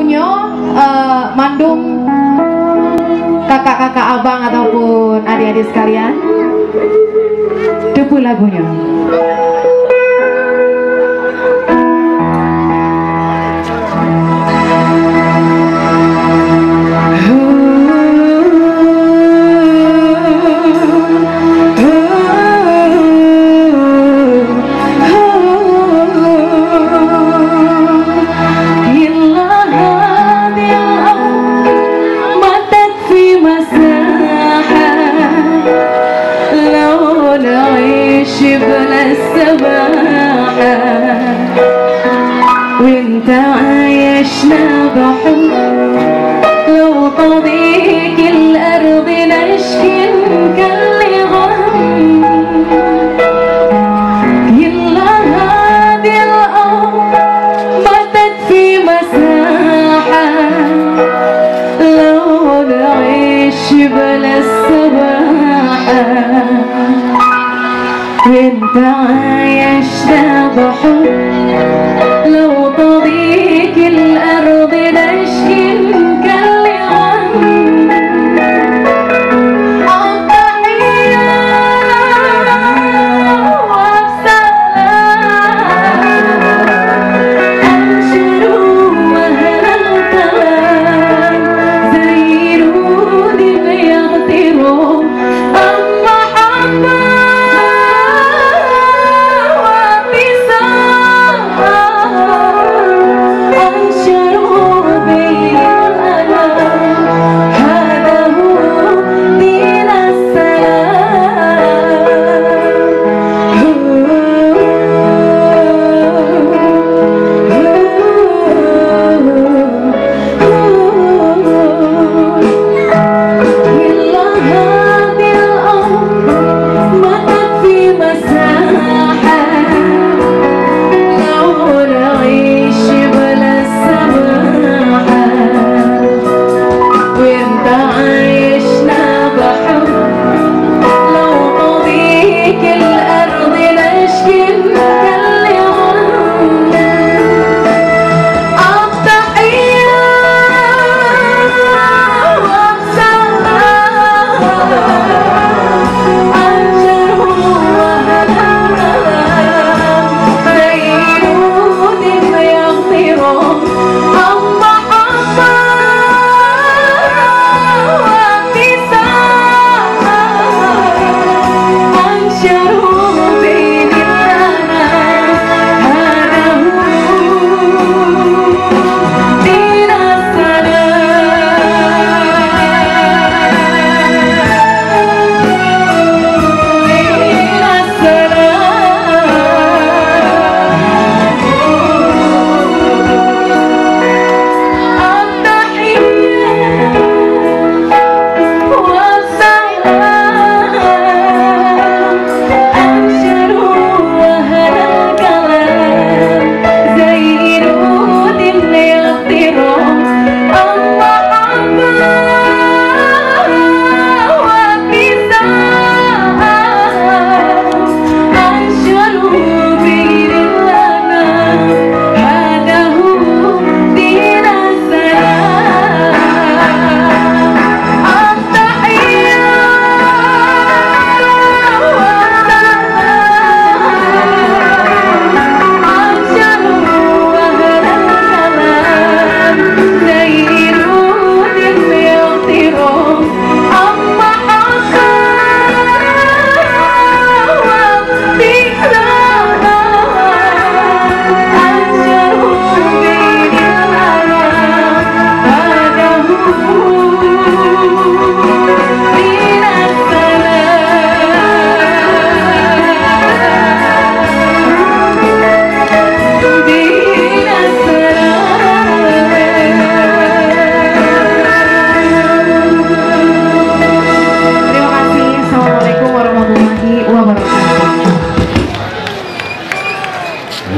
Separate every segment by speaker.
Speaker 1: lagunya mandung kakak-kakak abang ataupun adik-adik sekalian. Debu lagunya.
Speaker 2: وانت عايشنا بحب لو طريق الارض نشكي نكلي غم يلا هذه الارض ماتت في مساحة لو نعيش بلا السباحة وانت عايشنا بحب لو طريق الأرض نشكي نكلي غم التحية وبسلام أنشروا أهل الكلام زيروا دي بيغطروا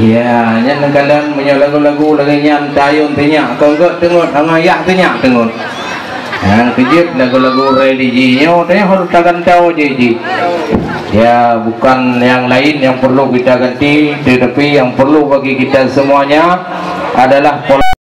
Speaker 3: ya nhân kalian punya lagu-lagu lagi nyan tayun tanya kau enggak tengok ayah tanya tengok yang kejip lagu-lagu religinya tanya harus takkan tahu jadi ya bukan yang lain yang perlu kita ganti tetapi yang perlu bagi kita semuanya adalah